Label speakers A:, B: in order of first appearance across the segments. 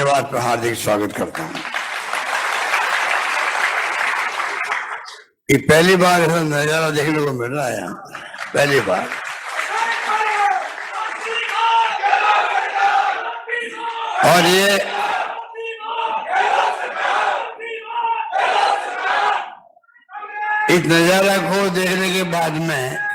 A: धन्यवाद पर हार्दिक स्वागत करता हूं। ये पहली बार ऐसा नजारा देखने को मिल रहा है यहाँ, पहली बार। और ये इस नजारा को देखने के बाद में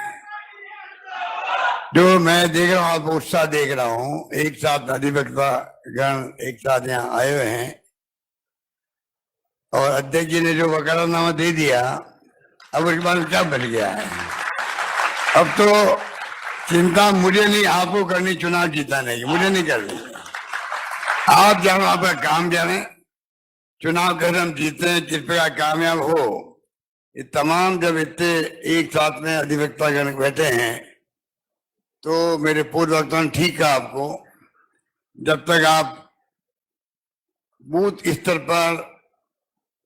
A: जो मैं देख रहा हूँ, आप उत्साह देख रहा हूँ, एक साथ अधिवक्ता गण एक साथ यहाँ आए हुए हैं और अध्यक्ष जी ने जो वकालतनामा दे दिया, अब उसके बाद क्या बन गया है। अब तो चिंता मुझे नहीं, आपको करनी चुनाव जीताने की, मुझे नहीं करनी। आप जानो, आपका काम जाने, चुनाव कैसे हम जीते हैं, किस प्रकार कामयाब हो। ये तमाम जब इतने एक साथ में अधिवक्ता गण बैठे हैं तो मेरे पूर्व वक्ता ने ठीक कहा आपको, जब तक आप बूथ स्तर पर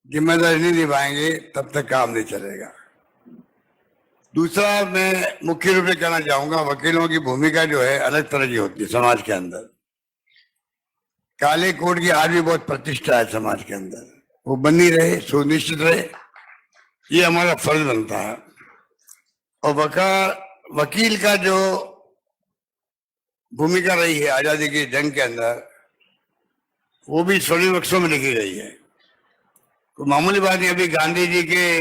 A: जिम्मेदारी नहीं निभाएंगे तब तक काम नहीं चलेगा। दूसरा, मैं मुख्य रूप से कहना चाहूंगा, वकीलों की भूमिका जो है अलग तरह की होती है समाज के अंदर। काले कोट की आज भी बहुत प्रतिष्ठा है समाज के अंदर, वो बनी रहे, सुनिश्चित रहे, ये हमारा फर्ज बनता है। और वकील का जो भूमिका रही है आजादी की जंग के अंदर, वो भी स्वर्णिम अक्षरों में लिखी गई है। तो मामूली बात नहीं, अभी गांधी जी के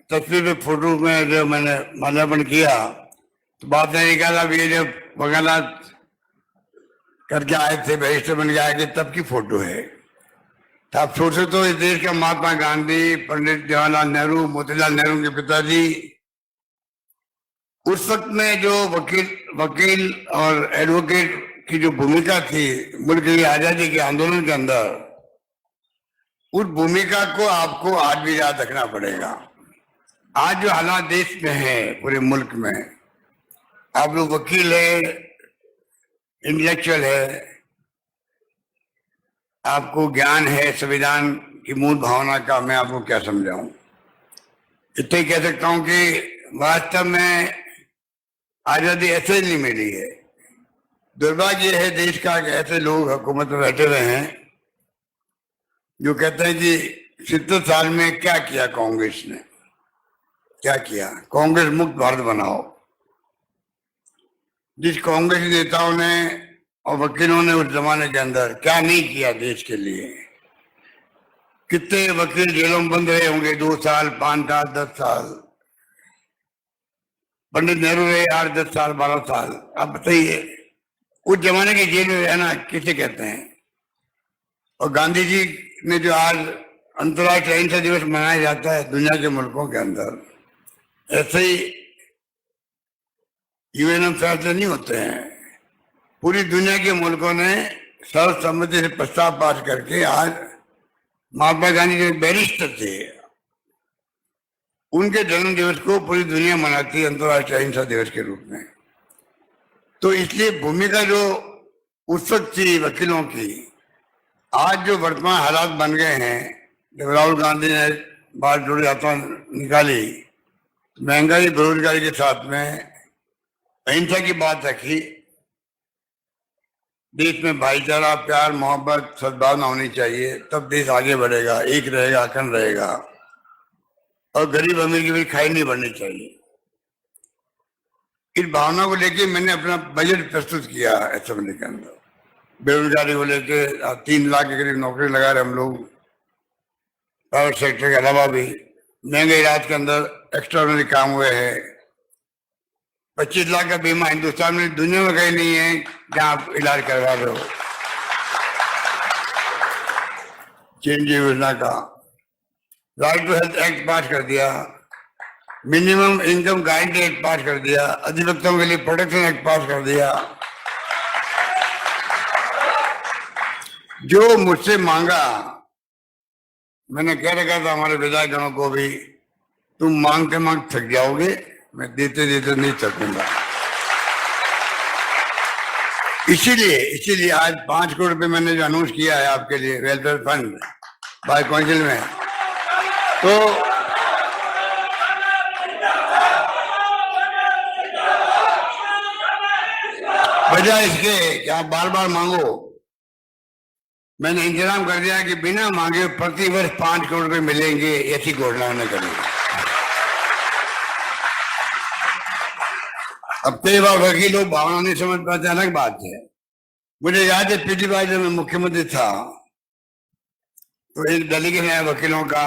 A: तस्वीर पे फोटो में जो मैंने माल्यार्पण किया तो बात नहीं निकाला, अब ये जब वकालत करके आए थे, बैरिस्टर बन के आए थे, तब की फोटो है। तो आप सोचे तो इस देश का महात्मा गांधी, पंडित जवाहरलाल नेहरू, मोतीलाल नेहरू के पिताजी, उस वक्त में जो वकील और एडवोकेट की जो भूमिका थी मुल्क की आजादी के आंदोलन के अंदर, उस भूमिका को आपको आज भी याद रखना पड़ेगा। आज जो हालात देश में है, पूरे मुल्क में, आप लोग वकील है, इंटेलेक्चुअल है, आपको ज्ञान है संविधान की मूल भावना का, मैं आपको क्या समझाऊं। इतना ही कह सकता हूं कि वास्तव में आजादी ऐसे नहीं मिली है। दुर्भाग्य है देश का कि ऐसे लोग हुकूमत में बैठे हुए हैं जो कहते हैं कि 70 साल में क्या किया कांग्रेस ने, क्या किया, कांग्रेस मुक्त भारत बनाओ। जिस कांग्रेस नेताओं ने और वकीलों ने उस जमाने के अंदर क्या नहीं किया देश के लिए। कितने वकील जेलों में बंद रहे होंगे, 2 साल, 5 साल, 10 साल। पंडित नेहरू रहे 8, 10 साल, 12 साल। आप बताइए, उस जमाने के जेल में रहना किसे कहते हैं। और गांधी जी ने जो आज अंतर्राष्ट्रीय अहिंसा दिवस मनाया जाता है दुनिया के मुल्कों के अंदर, ऐसे ही यूएन फैसले नहीं होते हैं। पूरी दुनिया के मुल्कों ने सर्वसम्मति से प्रस्ताव पास करके, आज महात्मा गांधी जो बैरिस्टर थे, उनके जन्म दिवस को पूरी दुनिया मनाती है अंतर्राष्ट्रीय अहिंसा दिवस के रूप में। तो इसलिए भूमिका जो उस वक्त थी वकीलों की, आज जो वर्तमान हालात बन गए हैं, जब राहुल गांधी ने बात जोड़ी यात्रा निकाली, महंगाई बेरोजगारी के साथ में अहिंसा की बात रखी, देश में भाईचारा, प्यार, मोहब्बत, सद्भावना होनी चाहिए, तब देश आगे बढ़ेगा, एक रहेगा, अखंड रहेगा। और गरीब अमीर की भी खाई नहीं बढ़नी चाहिए। इस भावना को लेके मैंने अपना बजट प्रस्तुत किया असेंबली के अंदर। बेरोजगारी को लेके 3 लाख के करीब नौकरी लगा रहे हम लोग, प्राइवेट सेक्टर के अलावा भी। महंगाई रात के अंदर एक्स्ट्राऑर्डिनरी काम हुए हैं। 25 लाख का बीमा हिंदुस्तान में, दुनिया में कहीं नहीं है जहां आप इलाज करवा रहे हो। चिरंजीवी योजना का right to health act pass कर दिया, minimum income guarantee act pass कर दिया, अधिवक्ताओं के लिए प्रोटेक्शन एक्ट पास कर दिया। जो मुझसे मांगा, मैंने कह रखा था हमारे विधायकगणों को भी, तुम मांगते मांग थक जाओगे, मैं देते देते नहीं थकूंगा। इसीलिए आज 5 करोड़ रुपए मैंने जो अनाउंस किया है आपके लिए वेलफेयर फंड बाय काउंसिल में, तो वजह इसके कि आप बार बार मांगो, मैंने इंतजाम कर दिया कि बिना मांगे प्रति वर्ष 5 करोड़ रुपए मिलेंगे, ऐसी घोषणा उन्होंने करी। अब कई बार वकील लोग भावना नहीं समझ पाते, अलग बात है। मुझे याद है पिछली बार जब मैं मुख्यमंत्री था तो एक डेलीगेशन आया वकीलों का,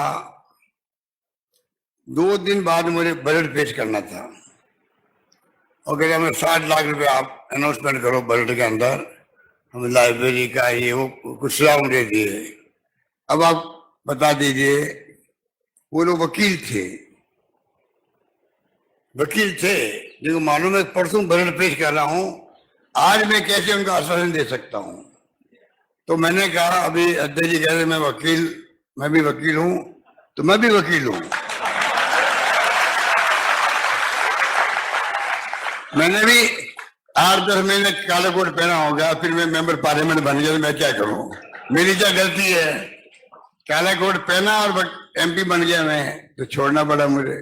A: 2 दिन बाद मुझे बजट पेश करना था और कह हमें 60 लाख रुपए आप अनाउंसमेंट करो बजट के अंदर, हमें लाइब्रेरी का ये वो कुछ सुझाव दे दिए। अब आप बता दीजिए, वो लोग वकील थे जिनको मालूम है परसों बजट पेश कर रहा हूं, आज मैं कैसे उनका आश्वासन दे सकता हूं। तो मैंने कहा, अभी अध्यक्ष जी कह रहे मैं भी वकील हूं, तो मैं भी वकील हूं। मैंने भी 8-10 महीने काला कोट पहना होगा, फिर मैं मेंबर पार्लियामेंट बन गया, तो मैं क्या करूं, मेरी क्या गलती है? काला कोट पहना और MP बन गया मैं, तो छोड़ना पड़ा मुझे।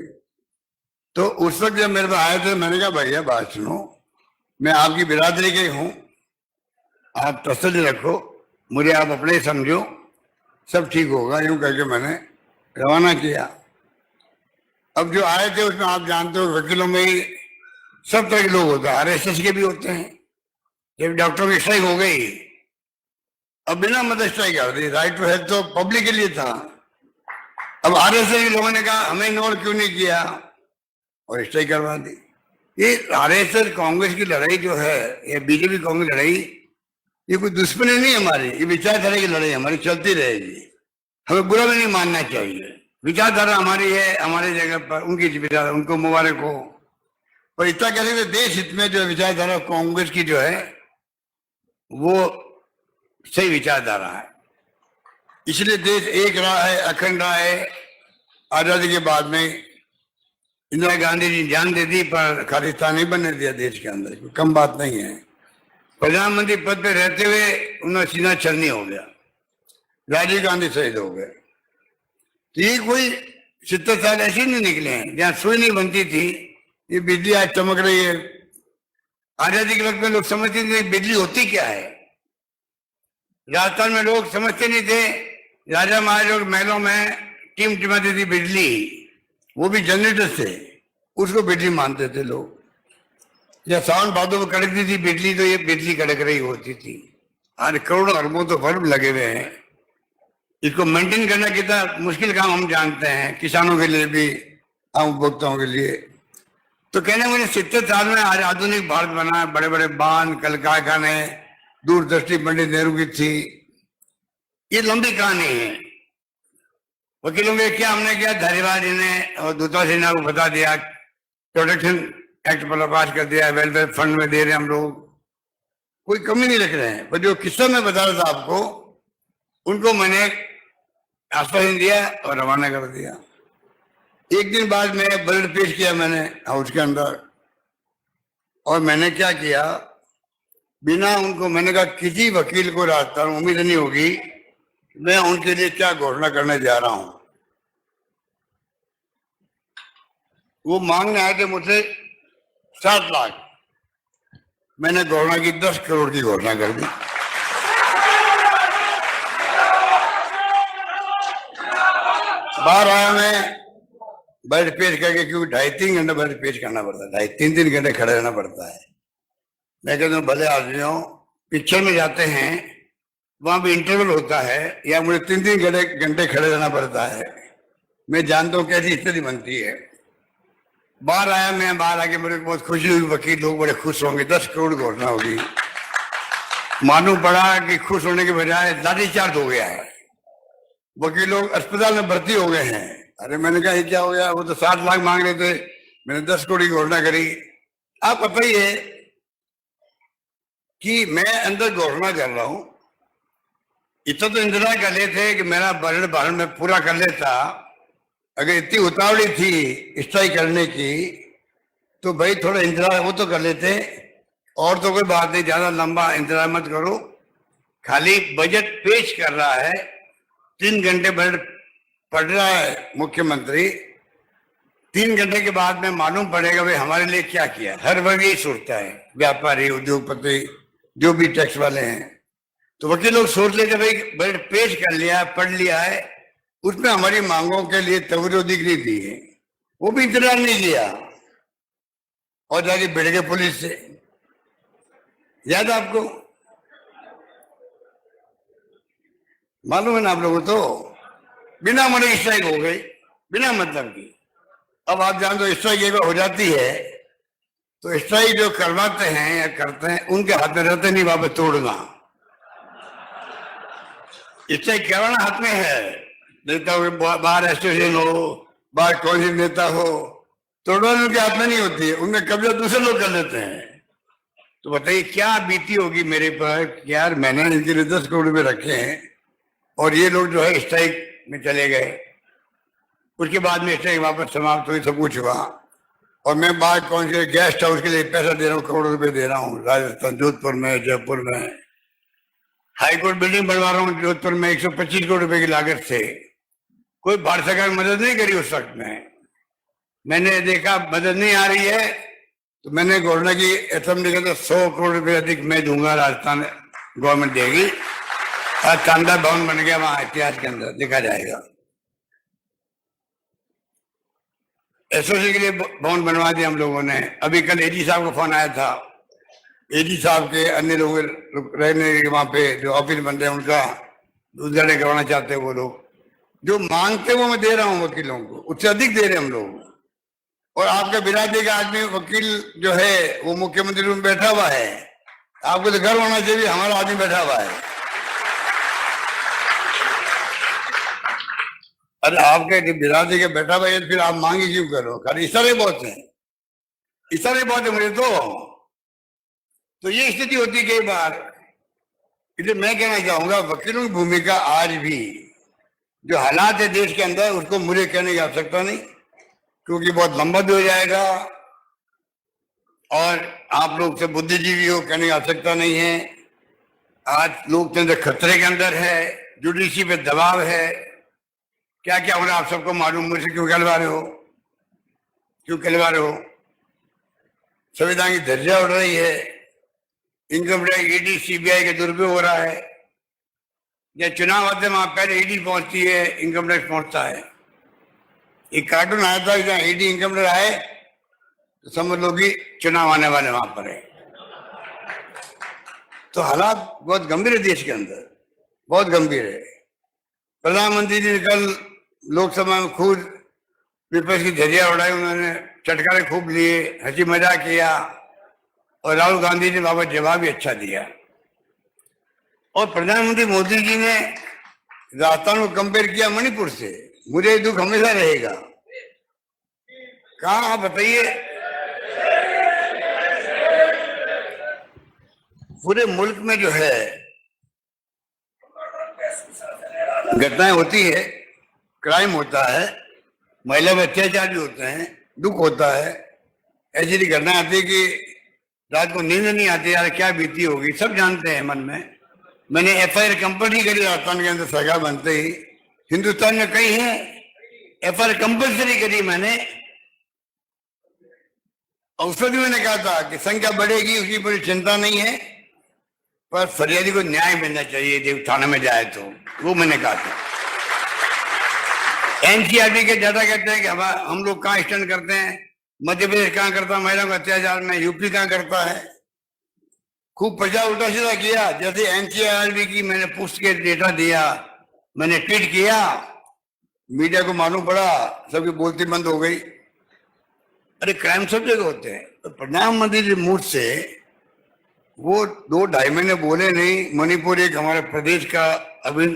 A: तो उस वक्त जब मेरे पास आए थे, मैंने कहा भैया बात सुनो, मैं आपकी बिरादरी के हूं, आप तसल्ली रखो, मुझे आप अपने समझो, सब ठीक होगा, यूं करके मैंने रवाना किया। अब जो आए थे उसमें आप जानते हो वकीलों में ही सब तरह के लोग होते हैं, RSS के भी होते हैं। जब डॉक्टर की स्ट्राइक हो गई, अब बिना मदद स्ट्राइक कर दी, राइट टू हेल्थ तो पब्लिक के लिए था। अब RSS के लोगों ने कहा हमें इग्नोर क्यों नहीं किया और स्ट्राइक करवा दी। ये RSS कांग्रेस की लड़ाई जो है, ये बीजेपी कांग्रेस लड़ाई, ये कोई दुश्मनी नहीं हमारी, ये विचारधारा की लड़ाई हमारी चलती रहेगी। हमें बुरा भी नहीं मानना चाहिए, विचारधारा हमारी है, हमारी जगह पर उनकी विचारधारा, उनको मुबारक हो। पर इतना कह सकते देश हित में जो विचारधारा कांग्रेस की जो है वो सही विचारधारा है, इसलिए देश एक रहा है, अखंड रहा है। आजादी के बाद में इंदिरा गांधी जी जान दे दी, पर खालिस्तान नहीं बनने दिया देश के अंदर, कोई कम बात नहीं है। प्रधानमंत्री पद पे रहते हुए उन्हें सीना छलनी हो गया, राजीव गांधी शहीद हो गए। तो ये कोई 70 साल ऐसे नहीं निकले हैं जहां सुई नहीं बनती थी, ये बिजली आज चमक रही है। आजादी के वक्त में लोग समझते थे बिजली होती क्या है, राजस्थान में लोग समझते नहीं थे, राजा महाराजा लोग महलों में टिमटिमाती थी बिजली, वो भी जनरेटर से, उसको बिजली मानते थे लोग। या सावन भादों में कड़कती थी बिजली, तो ये बिजली कड़क रही होती थी। आज करोड़ों अरबों तो बल्ब लगे हुए हैं, इसको मेंटेन करना कितना मुश्किल काम हम जानते हैं, किसानों के लिए भी, आम उपभोक्ताओं के लिए। तो कहने मुझे 70 साल में आज आधुनिक भारत बना है, बड़े बड़े बांध, कल कारखाने, दूरदृष्टि पंडित नेहरू की थी। ये लंबी कहानी है। वकीलों के क्या हमने किया, धारीवाल जी ने और दूता सिन्हा को बता दिया, प्रोटेक्शन एक्ट पर पास कर दिया, वेलफेयर फंड में दे रहे हैं हम लोग, कोई कमी नहीं रख रहे हैं। पर जो किस्सा मैं बता रहा था आपको, उनको मैंने आश्वासन दिया और रवाना कर दिया। एक दिन बाद में बजट पेश किया मैंने हाउस के अंदर, और मैंने क्या किया, बिना उनको, मैंने कहा किसी वकील को राजस्थान उम्मीद नहीं होगी मैं उनके लिए क्या घोषणा करने जा रहा हूं। वो मांगने आए थे मुझसे 60 लाख, मैंने घोषणा की 10 करोड़ की घोषणा कर दी। बाहर आया मैं बजट पेश करके, क्योंकि 2.5-3 घंटे बजट पेश करना पड़ता है, 2.5-3 घंटे खड़े रहना पड़ता है। मैं कहता हूँ भले आदमियों, पिक्चर में जाते हैं वहां भी इंटरवल होता है, या मुझे 3-3 घंटे खड़े रहना पड़ता है। मैं जानता हूँ कैसी स्थिति बनती है। बाहर आया मैं, बाहर आके मुझे बहुत खुशी हुई, वकील लोग बड़े खुश होंगे, 10 करोड़ घोषणा होगी। मालूम पड़ा कि खुश होने के बजाय लाठीचार्ज हो गया है, वकील लोग अस्पताल में भर्ती हो गए हैं। अरे मैंने कहा ये क्या हो गया, वो तो 60 लाख मांग रहे थे, मैंने 10 करोड़ की घोषणा करी। आप बताइए कि मैं अंदर घोषणा कर रहा हूं, इतना तो इंतजार कर लेते कि मेरा बजट भारत में पूरा कर लेता। अगर इतनी उतावली थी स्ट्राइक करने की तो भाई थोड़ा इंतजार वो तो कर लेते, और तो कोई बात नहीं, ज्यादा लंबा इंतजार मत करो। खाली बजट पेश कर रहा है, 3 घंटे बजट पढ़ रहा है मुख्यमंत्री, 3 घंटे के बाद में मालूम पड़ेगा भाई हमारे लिए क्या किया। हर वर्ग यही सोचता है, व्यापारी, उद्योगपति, जो भी टैक्स वाले हैं। तो वकील लोग सोच लेते भाई बजट पेश कर लिया, पढ़ लिया है, उसमें हमारी मांगों के लिए तवज्जो दिख रही थी, वो भी इंतजार नहीं किया और जाके भिड़ गए पुलिस से। याद आपको, मालूम है ना आप लोगों तो, बिना मने स्ट्राइक हो गई, बिना मतलब की। अब आप जान दो स्ट्राइक एक बार हो जाती है तो स्ट्राइक जो करवाते हैं या करते हैं उनके हाथ में रहते नहीं वापस तोड़ना। स्ट्राइक करवाना हाथ में है, नेता हो, बाहर एसोसिएशन हो, बाहर कौन सी नेता हो, तोड़वाना उनके हाथ में नहीं होती है, उनमें कब्जा दूसरे लोग कर लेते हैं। तो बताइए क्या बीती होगी मेरे पर, यार मैंने इनके लिए 10 करोड़ रुपए रखे हैं और ये लोग जो है स्ट्राइक में चले गए। उसके बाद में स्ट्राइक वापस समाप्त हुई, सब कुछ हुआ और मैं बाहर कौन से गेस्ट हाउस के लिए पैसा दे रहा हूँ, करोड़ रुपए दे रहा हूँ राजस्थान, जोधपुर में, जयपुर में। हाईकोर्ट बिल्डिंग बनवा रहा हूँ जोधपुर में 125 करोड़ रुपए की लागत से। कोई भारत सरकार मदद नहीं करी उस वक्त में। मैंने देखा मदद नहीं आ रही है तो मैंने गवर्नर की असेंबली के अंदर 100 करोड़ रुपए अधिक मैं दूंगा, राजस्थान गवर्नमेंट देगी। और शानदार भवन बन गया वहां, इतिहास के अंदर देखा जाएगा। एसओसी के लिए भवन बनवा दिया हम लोगों ने। अभी कल एडी साहब का फोन आया था, एडी साहब के अन्य लोग रहने वहां पे जो ऑफिस बन रहे हैं उनका उद्घाटन करवाना चाहते हैं। वो लोग जो मांगते वो मैं दे रहा हूँ वकीलों को, उससे अधिक दे रहे हैं हम लोग। और आपके बिरादरी का आदमी वकील जो है वो मुख्यमंत्री रूम बैठा हुआ है, आपको तो गर्व होना चाहिए हमारा आदमी बैठा हुआ है। अरे आपके बिरादरी के बैठा हुआ है फिर आप मांगे क्यों करो? खाली इशारे बहुत है, इशारे बहुत है मुझे तो ये स्थिति होती है कई बार। इसलिए मैं कहना चाहूंगा वकीलों की भूमिका आज भी, जो हालात है देश के अंदर, उसको मुझे कहने की आवश्यकता नहीं, क्योंकि बहुत लंबा हो जाएगा और आप लोग से बुद्धिजीवी हो, कहने की आवश्यकता नहीं है। आज लोकतंत्र खतरे के अंदर है, जुडिशरी पे दबाव है, क्या क्या हो रहा है आप सबको मालूम। मुझसे क्यों कहलवा रहे हो, क्यों कहलवा रहे हो? संविधान की धज्जियां उड़ रही है, इनकम टैक्स ईडी सीबीआई के दुरुपयोग हो रहा है। जब चुनाव आते वहां पहले ईडी पहुंचती है, इनकम टैक्स पहुंचता है। एक कार्टून आया था जहाँ ईडी इनकम टैक्स आए तो समझ लो कि चुनाव आने वाले वहां पर है। तो हालात बहुत गंभीर है देश के अंदर, बहुत गंभीर है। प्रधानमंत्री जी ने कल लोकसभा में खुद विपक्ष की धज्जियां उड़ाई, उन्होंने चटकारे खूब लिए, हंसी मजाक किया और राहुल गांधी ने वापस जवाब भी अच्छा दिया। और प्रधानमंत्री मोदी जी ने राजस्थान को कंपेयर किया मणिपुर से। मुझे दुख हमेशा रहेगा। कहा आप बताइए, पूरे मुल्क में जो है घटनाएं होती है, क्राइम होता है, महिला में अत्याचार भी होते हैं, दुख होता है। ऐसी घटनाएं आती है कि रात को नींद नहीं आती, यार क्या बीती होगी, सब जानते हैं मन में। मैंने एफआईआर कंपल्सरी करी राजस्थान के अंदर, सरकार बनते ही हिंदुस्तान में कई है एफआईआर कंपल्सरी करी मैंने। औषधि मैंने कहा था कि संख्या बढ़ेगी उसकी बड़ी चिंता नहीं है, पर फरियादी को न्याय मिलना चाहिए जब थाने में जाए तो, वो मैंने कहा था। एनसीआरबी के डाटा कहते हैं कि हम लोग कहाँ स्टैंड करते हैं, मध्य प्रदेश कहाँ करता है महिलाओं का अत्याचार में, यूपी कहाँ करता है। खूब प्रचार उल्टा सीधा किया। जैसे एनसीआरबी की मैंने पुष्ट के डेटा दिया, मैंने ट्वीट किया, मीडिया को मालूम पड़ा, सबकी बोलती बंद हो गई। अरे क्राइम सब जगह होते हैं। तो प्रधानमंत्री जी मुझ से वो 2-2.5 महीने बोले नहीं। मणिपुर एक हमारे प्रदेश का अभिन्न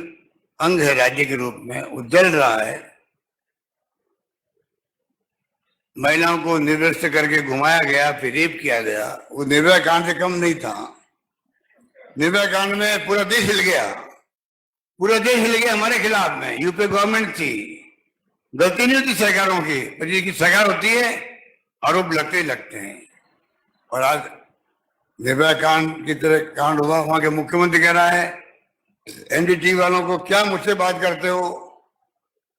A: अंग है राज्य के रूप में, वो जल रहा है। महिलाओं को निर्वस्त्र करके घुमाया गया, फिर रेप किया गया। वो निर्भया कांड से कम नहीं था। निर्भया कांड में पूरा देश हिल गया, पूरा देश हिल गया हमारे खिलाफ में। यूपी गवर्नमेंट थी, गलती नहीं होती सरकारों की, पर जिसकी सरकार होती है आरोप लगते ही लगते हैं। और आज निर्भया कांड की तरह कांड हुआ, वहां के मुख्यमंत्री कह रहा है एनडीटी वालों को, क्या मुझसे बात करते हो,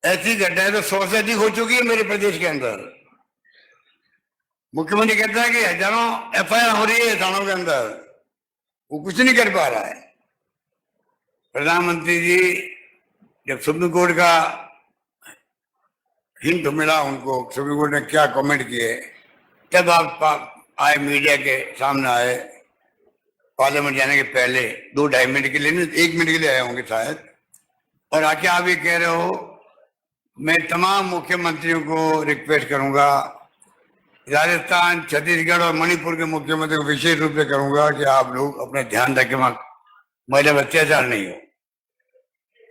A: ऐसी घटनाएं तो 100 से अधिक हो चुकी है मेरे प्रदेश के अंदर। मुख्यमंत्री कहता है कि हजारों एफआईआर हो रही है थानों के अंदर, वो कुछ नहीं कर पा रहा है। प्रधानमंत्री जी जब सुप्रीम कोर्ट का हिंट मिला उनको, सुप्रीम कोर्ट ने क्या कमेंट किए, तब आप आए, मीडिया के सामने आए, पार्लियामेंट जाने के पहले 2-2.5 मिनट के लिए नहीं, 1 मिनट के लिए आए होंगे शायद, और आके आप ये कह रहे हो मैं तमाम मुख्यमंत्रियों को रिक्वेस्ट करूंगा, राजस्थान, छत्तीसगढ़ और मणिपुर के मुख्यमंत्री को विशेष रूप से करूंगा कि आप लोग अपना ध्यान रखें, महिला पर अत्याचार नहीं हो।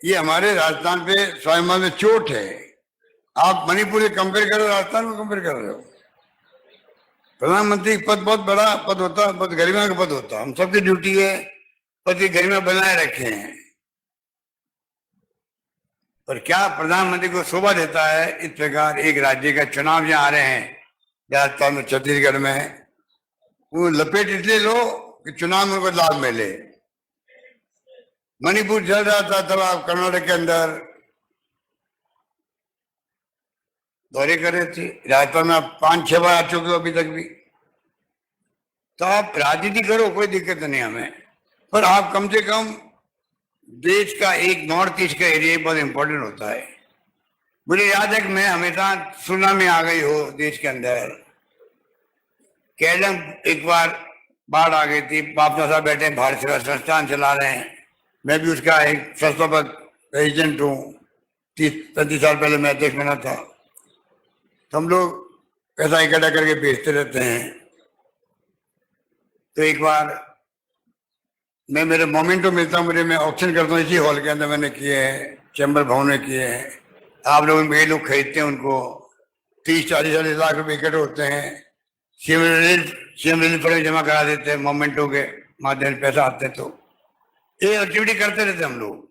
A: ये हमारे राजस्थान पे स्वाभिमान में चोट है। आप मणिपुर से कंपेयर करो, राजस्थान में कंपेयर कर रहे हो। प्रधानमंत्री पद बहुत बड़ा पद होता है, बहुत गरिमा का पद होता है। हम सबकी ड्यूटी है पद की गरिमा बनाए रखे हैं, पर क्या प्रधानमंत्री को शोभा देता है इस प्रकार एक राज्य का चुनाव जहां आ रहे हैं, राजस्थान में, छत्तीसगढ़ में, वो लपेट इसलिए लो कि चुनाव में उनको लाभ मिले। मणिपुर चल रहा था तब आप कर्नाटक के अंदर दौरे कर रहे थे, राजस्थान में आप 5-6 बार आ चुके हो अभी तक भी। तो आप राजनीति करो, कोई दिक्कत नहीं हमें, पर आप कम से कम देश का एक नॉर्थ ईस्ट का एरिया बहुत इंपॉर्टेंट होता है। मुझे याद है कि मैं हमेशा सुनामी आ गई हो देश के अंदर, केरल एक बार बाढ़ आ गई थी, पापना साहब बैठे भारत सेवा संस्थान चला रहे हैं, मैं भी उसका एक संस्थापक एजेंट हूँ, 30-35 साल पहले मैं अध्यक्ष बना था। तो हम लोग पैसा इकट्ठा करके बेचते रहते हैं। तो एक बार मैं, मेरे मोमेंटो मिलता, मुझे, मैं ऑप्शन करता हूँ, इसी हॉल के अंदर मैंने किए हैं, चैम्बर भवन में किए हैं। आप लोग, ये लोग खरीदते हैं उनको, 30-40 लाख रुपए इकट्ठे होते हैं, सीएम रिलीफ फंड जमा करा देते हैं, मोमेंटो के माध्यम से पैसा आते हैं। तो ये एक्टिविटी करते रहते हम लोग।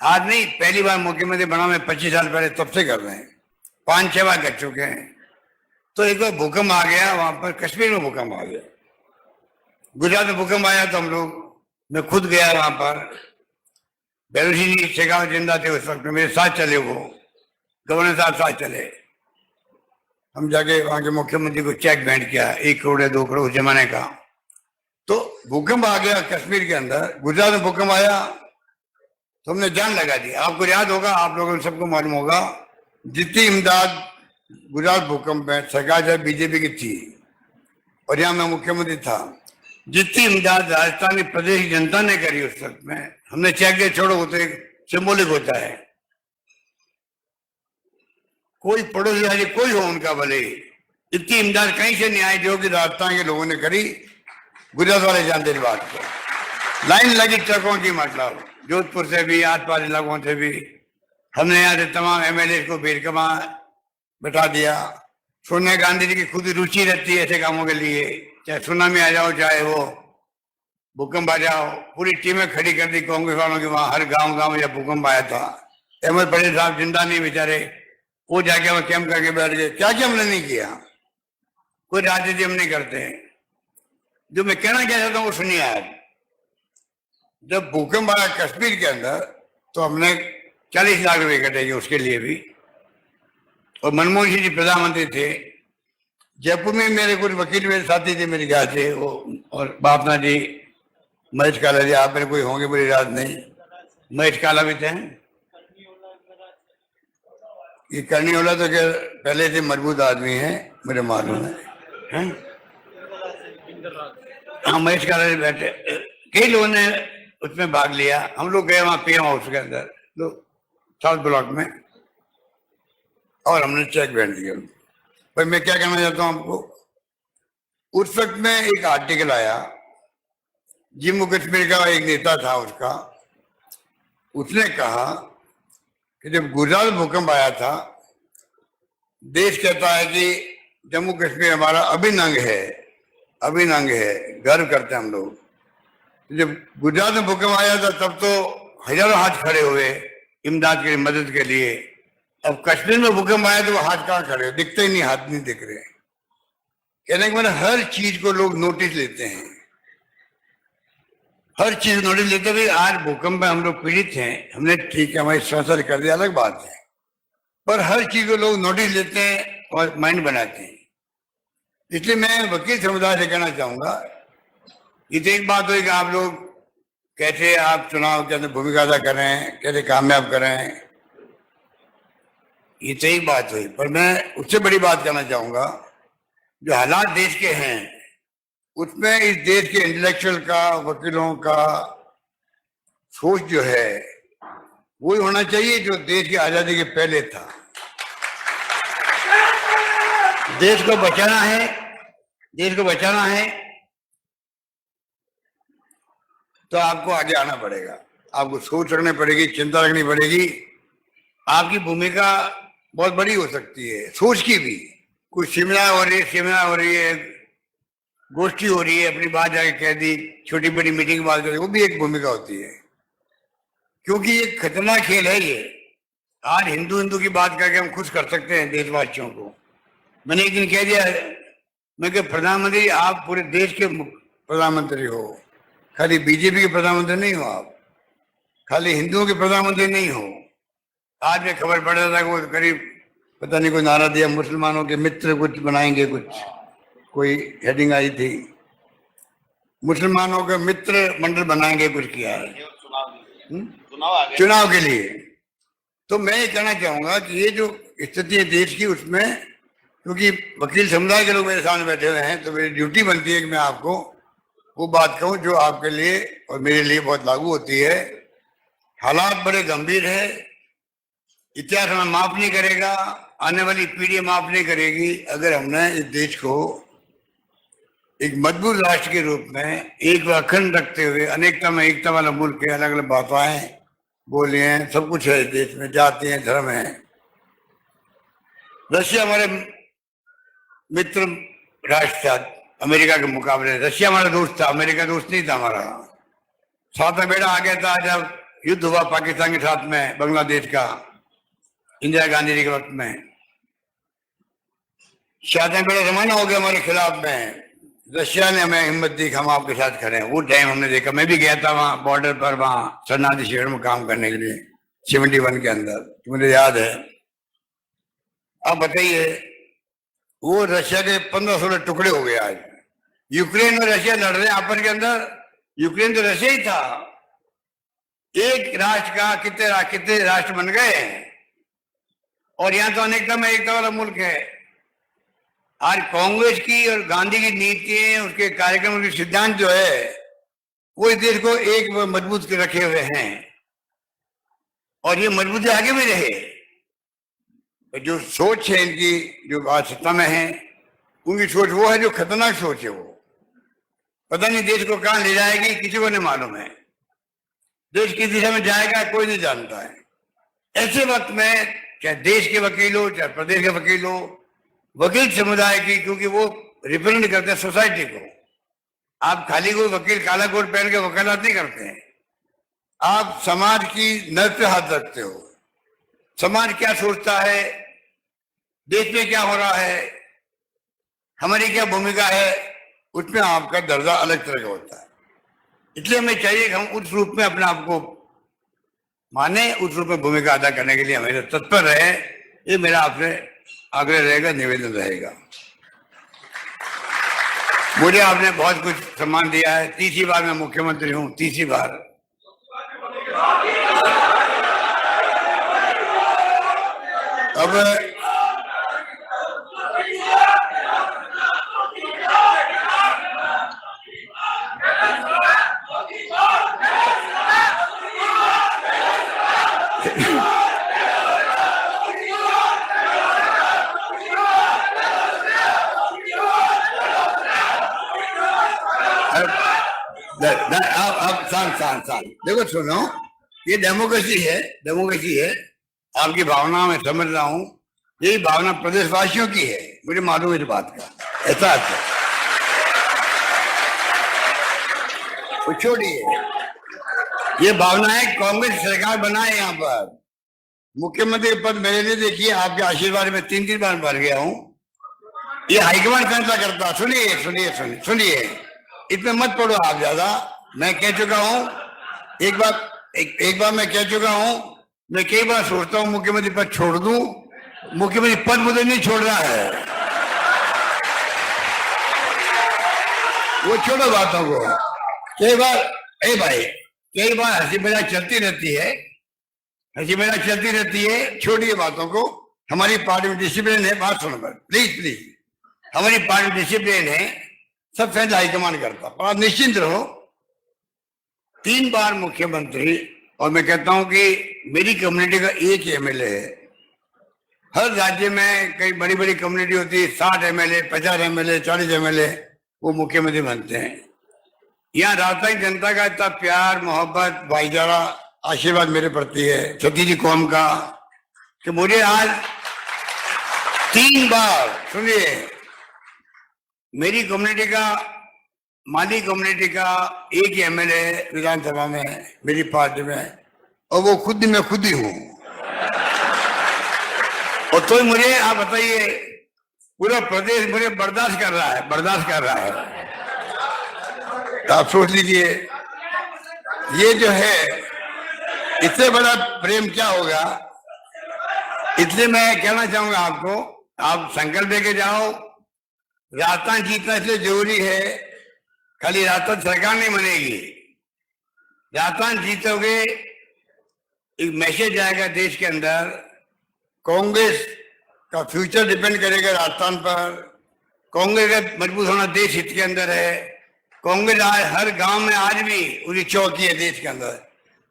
A: आज नहीं, पहली बार मुख्यमंत्री बना मैं 25 साल पहले, तब से कर रहे हैं, 5-6 बार कर चुके हैं। तो एक बार भूकंप आ गया वहां पर, कश्मीर में भूकंप आ गया, गुजरात में भूकंप आया, तो हम लोग, मैं खुद गया वहां पर, बेलूसी जी शेखावत जिंदा थे उस वक्त, मेरे साथ चले, वो गवर्नर साहब साथ चले। हम जाके वहां के मुख्यमंत्री को चेक भेंट किया, 1 करोड़ या 2 करोड़ उस जमाने का। तो भूकंप आ गया कश्मीर के अंदर, गुजरात में भूकंप आया, तो हमने जान लगा दी। आपको याद होगा, आप लोगों को सबको मालूम होगा, जितनी इमदाद गुजरात भूकंप में सरकार जब बीजेपी की थी और यहाँ मैं मुख्यमंत्री था, जितनी इमदाद राजस्थान की प्रदेश की जनता ने करी उस वक्त में, हमने चेक दिया, छोड़ो, होते सिंबॉलिक होता है। कोई पड़ोसी राज्य कोई हो उनका भले, इतनी इमदाद कहीं से नहीं आई जो कि राजस्थान के लोगों ने करी। गुजरात वाले जानते हैं बात को, लाइन लगी ट्रकों की, मतलब जोधपुर से भी, आस पास इलाकों से भी। हमने यहाँ से तमाम MLA को बेरकमा बैठा दिया। सोनिया गांधी जी की खुद रुचि रहती है ऐसे कामों के लिए, चाहे सुनामी आ जाओ, चाहे वो भूकंप आ जाओ, पूरी टीमें खड़ी कर दी कांग्रेस वालों की। वहां हर गांव में जब भूकंप आया था, अहमद पटेल साहब जिंदा नहीं बेचारे, वो जाके वहां कैंप करके बैठ गए। क्या क्या हमने नहीं किया, कोई राजनीति हम नहीं करते। जो मैं कहना क्या चाहता हूँ वो सुनिए। आज जब भूकंप आया कश्मीर के अंदर, तो हमने 40 लाख रुपए इकट्ठे किए उसके लिए भी, और मनमोहन सिंह जी प्रधानमंत्री थे। जयपुर में मेरे कुछ वकील, मेरे साथी थे मेरे ख्याल से, वो और बापना जी, महेश काला जी, आप मेरे कोई होंगे बुरी रात नहीं, महेश काला भी थे। ये करनी वाला तो क्या पहले से मजबूत आदमी है, मुझे मालूम है? हाँ, महेश काला जी बैठे, कई लोगों ने उसमें भाग लिया। हम लोग गए वहां PM हाउस के अंदर, तो साउथ ब्लॉक में, और हमने चेक भेज दिया। भाई मैं क्या कहना चाहता हूँ आपको, उस वक्त में एक आर्टिकल आया, जम्मू कश्मीर का एक नेता था उसका, उसने कहा कि जब गुजरात भूकंप आया था, देश कहता है कि जम्मू कश्मीर हमारा अभिन्न अंग है, अभिन्न अंग है, गर्व करते हैं हम लोग। जब गुजरात में भूकंप आया था तब तो हजारों हाथ खड़े हुए इमदाद के, मदद के लिए। अब कश्मीर में भूकंप आया तो वो हाथ कहाँ खड़े, दिखते ही नहीं, हाथ नहीं दिख रहे। कहने के मतलब हर चीज को लोग नोटिस लेते हैं, हर चीज नोटिस लेते हुए। आज भूकंप में हम लोग पीड़ित हैं, हमने ठीक है हमारी संसद कर दिया, अलग बात है, पर हर चीज को लोग नोटिस लेते हैं और माइंड बनाते हैं। इसलिए मैं वकील समुदाय से कहना चाहूंगा, ये तो एक बात हुई कि आप लोग कैसे आप चुनाव के अंदर भूमिका अदा करें, कैसे कामयाब करें, ये सही बात हुई। पर मैं उससे बड़ी बात करना चाहूंगा, जो हालात देश के हैं उसमें इस देश के इंटेलेक्चुअल का, वकीलों का सोच जो है वही होना चाहिए जो देश की आजादी के पहले था। देश को बचाना है, देश को बचाना है तो आपको आगे आना पड़ेगा, आपको सोच रखनी पड़ेगी, चिंता रखनी पड़ेगी। आपकी भूमिका बहुत बड़ी हो सकती है, सोच की भी। कुछ सेमिनार हो रही है, गोष्ठी हो रही है, अपनी बात जाके कह दी, छोटी बड़ी मीटिंग की बात कर दी, वो भी एक भूमिका होती है। क्योंकि ये खतरनाक खेल है ये। आज हिंदू की बात करके हम खुश कर सकते हैं देशवासियों को। मैंने एक दिन कह दिया, मैं कि प्रधानमंत्री आप पूरे देश के प्रधानमंत्री हो, खाली बीजेपी के प्रधानमंत्री नहीं हो, आप खाली हिंदुओं के प्रधानमंत्री नहीं हो। आज में खबर पड़ रहा था कि वो करीब पता नहीं कोई नारा दिया, मुसलमानों के मित्र कुछ बनाएंगे, कुछ कोई हेडिंग आई थी, मुसलमानों के मित्र मंडल बनाएंगे, कुछ किया है चुनाव के लिए। तो मैं ये कहना चाहूंगा कि ये जो स्थिति है देश की, उसमें क्योंकि वकील समुदाय के लोग मेरे सामने बैठे हुए हैं तो मेरी ड्यूटी बनती है कि मैं आपको वो बात कहूं जो आपके लिए और मेरे लिए बहुत लागू होती है। हालात बड़े गंभीर है, इतिहास हमें माफ नहीं करेगा, आने वाली पीढ़ी माफ नहीं करेगी अगर हमने इस देश को एक मजबूत राष्ट्र के रूप में एक अखंड रखते हुए, अनेकता में एकता वाला मुल्क है, अलग अलग भाषाएं बोली हैं, सब कुछ है इस देश में, जाति हैं, धर्म है। रशिया हमारे मित्र राष्ट्र था अमेरिका के मुकाबले, रशिया हमारा दोस्त था, अमेरिका दोस्त नहीं था हमारा। साथ में बेड़ा आ गया था जब युद्ध हुआ पाकिस्तान के साथ में, बांग्लादेश का, इंदिरा गांधी जी के वक्त में। साथ में बेड़ा रवाना हो गया हमारे खिलाफ में, रशिया ने हमें हिम्मत दी कि हम आपके साथ खड़े हैं। वो टाइम हमने देखा, मैं भी गया था वहां बॉर्डर पर, वहां शरणार्थी शिविर में काम करने के लिए 71 के अंदर, मुझे याद है। अब बताइए, वो रशिया के 15-16 टुकड़े हो गए। आज यूक्रेन और रशिया लड़ रहे हैं आपस के अंदर। यूक्रेन तो रशिया ही था, एक राष्ट्र का कितने राष्ट्र बन गए हैं। और यहाँ तो अनेकता में एकता वाला मुल्क है। आज कांग्रेस की और गांधी की नीतियां, उसके कार्यक्रम, उसके सिद्धांत जो है वो इस देश को एक मजबूत के रखे हुए हैं और ये मजबूती आगे भी रहे। जो सोच है इनकी, जो आज सत्ता में है, उनकी सोच वो है जो खतरनाक सोच है। वो पता नहीं देश को कहां ले जाएगी, किसी को नहीं मालूम है। देश किस दिशा में जाएगा कोई नहीं जानता है। ऐसे वक्त में चाहे देश के वकील हो, चाहे प्रदेश के वकील हो, वकील समुदाय की, क्योंकि वो रिप्रेजेंट करते हैं सोसाइटी को। आप खाली कोई वकील काला कोट पहन के वकालत नहीं करते हैं, आप समाज की नब्ज पे हाथ रखते हो। समाज क्या सोचता है, देश में क्या हो रहा है, हमारी क्या भूमिका है, उसमें आपका दर्जा अलग तरह का होता है। इसलिए हमें चाहिए कि हम उस रूप में अपने आप को माने, उस रूप में भूमिका अदा करने के लिए हमेशा तत्पर रहे। ये मेरा आपसे आग्रह रहेगा, निवेदन रहेगा। मुझे आपने बहुत कुछ सम्मान दिया है, तीसरी बार मैं मुख्यमंत्री हूं, तीसरी बार। अब शांत देखो, सुनो, ये डेमोक्रेसी है, आपकी भावना मैं समझ रहा हूं। यही भावना प्रदेशवासियों की है, मुझे मालूम है इस बात का। ऐसा छोड़िए, ये भावना है कांग्रेस सरकार बनाए यहाँ पर। मुख्यमंत्री पद मेरे लिए, देखिए आपके आशीर्वाद में 3 बार भर गया हूं। ये हाईकमान फैसला करता। सुनिए, इसमें मत पड़ो आप ज्यादा। मैं कह चुका हूं, एक बार मैं कह चुका हूं। मैं कई बार सोचता हूं मुख्यमंत्री पद छोड़ दूं, मुख्यमंत्री पद मुझे नहीं छोड़ रहा है। वो छोड़ो बातों को। कई बार, भाई कई बार हंसी मजाक चलती रहती है, हंसी मजाक चलती रहती है, छोड़िए बातों को। हमारी पार्टी में डिसिप्लिन है, बात सुनो प्लीज प्लीज। हमारी पार्टी डिसिप्लिन है, सब फैसला हाईकमान करता। और आप निश्चिंत रहो, 3 बार मुख्यमंत्री, और मैं कहता हूं कि मेरी कम्युनिटी का एक एमएलए है। हर राज्य में कई बड़ी बड़ी कम्युनिटी होती है, 60 एमएलए, 50 एमएलए, 40 एमएलए वो मुख्यमंत्री बनते हैं। यहाँ राजस्थान की जनता का इतना प्यार, मोहब्बत, भाईचारा, आशीर्वाद मेरे प्रति है, छत्तीसगढ़ी कौम का, कि मुझे आज 3 बार, सुनिए, मेरी कम्युनिटी का, माली कम्युनिटी का एक एमएलए विधानसभा में मेरी पार्टी में, और वो खुद मैं खुद ही हूं। और तो मुझे आप बताइए, पूरा प्रदेश मुझे बर्दाश्त कर रहा है, बर्दाश्त कर रहा है। तो आप सोच लीजिए, ये जो है, इससे बड़ा प्रेम क्या होगा। इसलिए मैं कहना चाहूंगा आपको, आप संकल्प लेके जाओ। राजस्थान जीतना इसलिए जरूरी है, खाली राजस्थान सरकार नहीं बनेगी, राजस्थान जीतोगे, एक मैसेज आएगा देश के अंदर। कांग्रेस का फ्यूचर डिपेंड करेगा राजस्थान पर। कांग्रेस का मजबूत होना देश हित के अंदर है। कांग्रेस आज हर गांव में आज भी उसकी चौकी है देश के अंदर।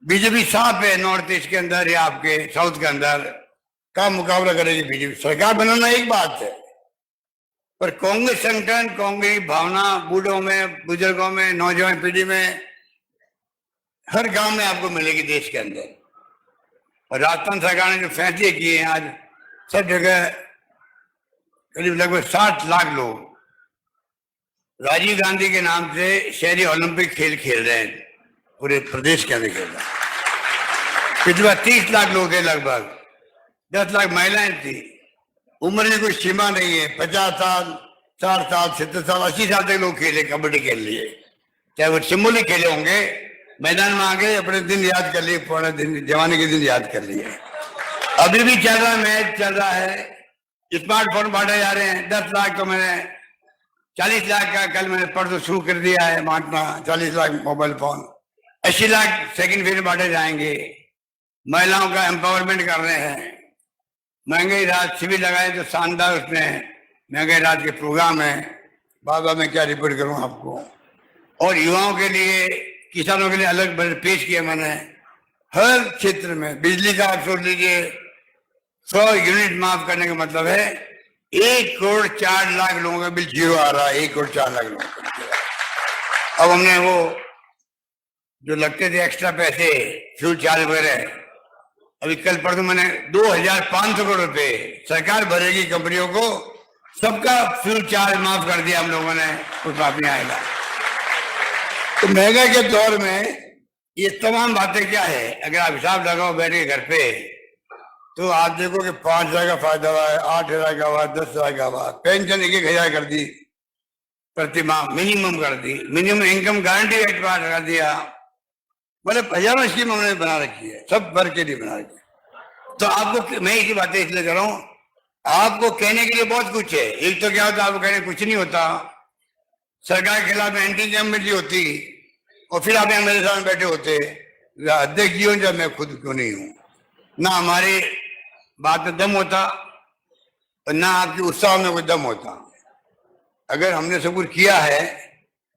A: बीजेपी साफ है नॉर्थ ईस्ट के अंदर या आपके साउथ के अंदर, का मुकाबला करेगी बीजेपी। सरकार बनाना एक बात है, पर कांग्रेस संगठन, कांग्रेस भावना बूढ़ों में, बुजुर्गों में, नौजवान पीढ़ी में, हर गांव में आपको मिलेगी देश के अंदर। और राजस्थान सरकार ने जो फैसले किए हैं, आज सब जगह करीब लगभग 60 लाख लोग राजीव गांधी के नाम से शहरी ओलंपिक खेल खेल रहे हैं, पूरे प्रदेश के अंदर खेल रहे हैं। पिछली बार 30 लाख लोग थे, लगभग 10 लाख महिलाएं थी। उम्र की कोई सीमा नहीं है, 50 साल, 60 साल, 70 साल, 80 साल तक लोग खेले, कबड्डी खेल लिए, चाहे वो सिम्बोलिक खेले होंगे, मैदान में आके अपने दिन याद कर लिए, पुराने दिन, जमाने के दिन याद कर लिए। अभी भी चल रहा है, मैच चल रहा है, स्मार्टफोन बांटे जा रहे हैं। 10 लाख तो मैंने 40 लाख का कल मैंने परसों शुरू कर दिया है बांटना, 40 lakh mobile phone, 80 lakh second phase बांटे जाएंगे। महिलाओं का एम्पावरमेंट कर रहे हैं। महंगाई रात शिविर लगाए तो शानदार, उसमें महंगाई रात के प्रोग्राम है, बाद में क्या रिपोर्ट करूं आपको। और युवाओं के लिए, किसानों के लिए अलग बजट पेश किया मैंने। हर क्षेत्र में बिजली का आप सोच लीजिए, 100 यूनिट माफ करने का मतलब है 1 करोड़ 4 लाख लोगों का बिल जीरो आ रहा है, 1 करोड़ 4 लाख लोगों का। अब हमने वो जो लगते थे एक्स्ट्रा पैसे, फ्यूल चार्ज वगैरह, अभी कल परसों मैंने 2500 करोड़ रुपए सरकार भरेगी कंपनियों को, सबका फ्यूल चार्ज माफ कर दिया हम लोगों ने, कुछ माफ नहीं आएगा। तो महंगाई के दौर में ये तमाम बातें क्या है, अगर आप हिसाब लगाओ बैठ के घर पे, तो आप देखो कि 5,000 का फायदा हुआ है, 8,000 का हुआ, 10,000 का हुआ। पेंशन 1,000 कर दी प्रति माह, मिनिमम कर दी, minimum income guarantee act pass कर दिया। मतलब हजारों स्कीम हमने बना रखी है, सब वर्ग के लिए बना रखी है। तो आपको मैं इसी बातें इसलिए कर रहा हूँ, आपको कहने के लिए बहुत कुछ है। एक तो क्या होता, आपको कहने कुछ नहीं होता, सरकार के खिलाफ एंटी कमेटी होती, और फिर आप यहाँ मेरे सामने बैठे होते, अध्यक्ष जी हो जब मैं खुद क्यों नहीं हूँ, ना हमारी बात में दम होता और ना आपके उत्साह में कोई दम होता। अगर हमने सब कुछ किया है,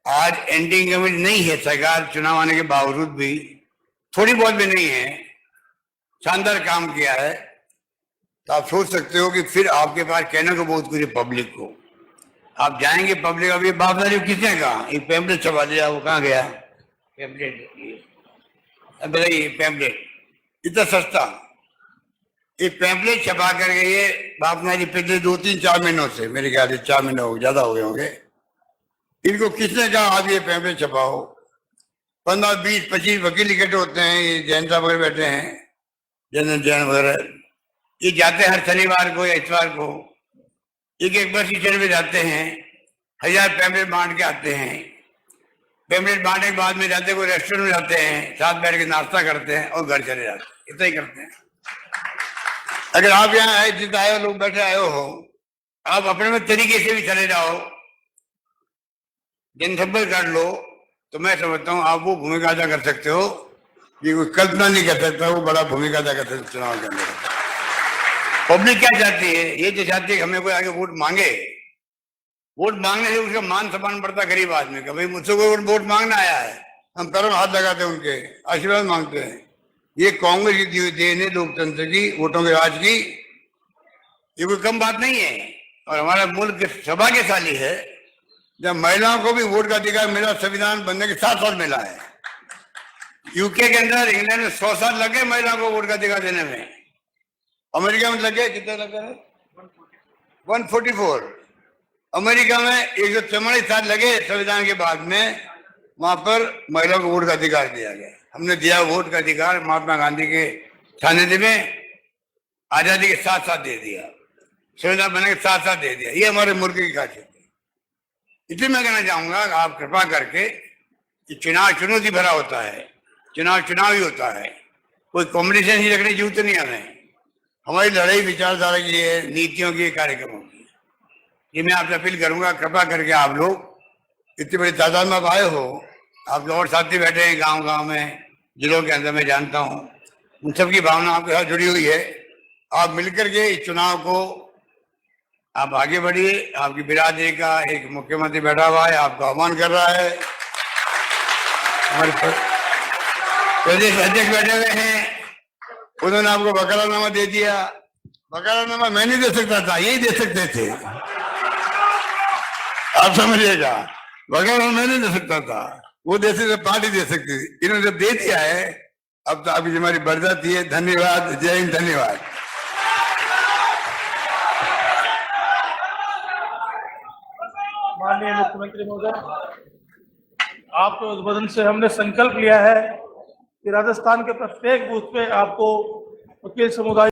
A: आज एंटी कमेटी नहीं है सरकार, चुनाव आने के बावजूद भी थोड़ी बहुत भी नहीं है, शानदार काम किया है, तो आप सोच सकते हो कि फिर आपके पास कहने को बहुत कुछ है पब्लिक को। आप जाएंगे पब्लिक, अभी बापदारी किसने कहा, एक पैम्पलेट छपा दिया, वो कहाँ गया पैम्पलेट, अब बताइए पैम्पलेट इतना सस्ता, एक पैम्पलेट छपा कर ये बापदारी पिछले 2-3-4 महीनों से, मेरे ख्याल से 4 महीने हो, ज्यादा हो गए होंगे, इनको किसने कहा आप ये पैम्पलेट छपाओ। 15-20-25 वकील इकट्ठे होते हैं, ये जैन साहब वगैरह बैठे हैं, जनरल जैन वगैरह, ये जाते हैं हर शनिवार को या इतवार को, एक बस स्टैंड में जाते हैं, 1000 पैम्पलेट बांट के आते हैं। पैम्पलेट बांटने के बाद में जाते कोई रेस्टोरेंट में जाते हैं, साथ बैठ के नाश्ता करते हैं और घर चले जाते हैं, इतना ही करते हैं। अगर आप यहाँ आए, जितना आए लोग बैठे आए हो, आप अपने में तरीके से भी चले जाओ, जनसंपर्क कर लो, तो मैं समझता हूँ आप वो भूमिका अदा कर सकते हो ये कोई कल्पना नहीं कर सकता, वो बड़ा भूमिका अदा करते हैं चुनाव के अंदर। पब्लिक क्या चाहती है? ये जो चाहती है कि हमें कोई आगे वोट मांगे, वोट मांगने से उसका मान सम्मान बढ़ता गरीब आदमी का। भाई मुझसे कोई वोट मांगना आया है, हम पैरों में हाथ लगाते हैं, उनके आशीर्वाद मांगते हैं। ये कांग्रेस की दी हुई देन है लोकतंत्र की, वोटों के राज की। ये कोई कम बात नहीं है। और हमारा मुल्क सौभाग्यशाली है जब महिलाओं को भी वोट का अधिकार मिला, संविधान बनने के 7 साल मिला है। यूके के अंदर, इंग्लैंड में 100 साल लगे महिलाओं को वोट का अधिकार देने में। अमेरिका में लगे, कितने लगे? 144। अमेरिका में 144 साल लगे संविधान के बाद में, वहां पर महिलाओं को वोट का अधिकार दिया गया। हमने दिया वोट का अधिकार महात्मा गांधी के सानिध्य में, आजादी के साथ साथ दे दिया, संविधान बनने के साथ साथ दे दिया। ये हमारे मुल्क की खासियत है। इसलिए मैं कहना चाहूंगा आप कृपा करके, चुनाव चुनौती भरा होता है, चुनाव ही होता है, कोई कॉम्पिटिशन ही रखने की जरूरत नहीं हमें। हमारी लड़ाई विचारधारा की है, नीतियों की, कार्यक्रमों की। ये मैं आपसे अपील करूंगा, कृपा करके आप लोग इतनी बड़ी तादाद में आप आए हो, आप लोग और साथी बैठे हैं गांव में, जिलों के अंदर मैं जानता हूं, उन सबकी भावना आपके साथ जुड़ी हुई है। आप मिलकर के इस चुनाव को आप आगे बढ़िए। आपकी बिरादरी का एक मुख्यमंत्री बैठा हुआ है, आपका आह्वान कर रहा है। हमारे प्रदेश अध्यक्ष बैठे हुए हैं, उन्होंने आपको वकालतनामा दे दिया। वकालतनामा मैं नहीं दे सकता था, यही दे सकते थे, आप समझिएगा। वकालतनामा मैं नहीं दे सकता था, वो दे सकते, पार्टी दे सकती थी। इन्होंने जब दे दिया है, अब तो आपकी जिम्मेदारी बढ़ जाती है। धन्यवाद, जय हिंद, धन्यवाद।
B: माननीय मुख्यमंत्री महोदय, आपके उद्बोधन से हमने संकल्प लिया है कि राजस्थान के प्रत्येक बूथ पे आपको वकील समुदाय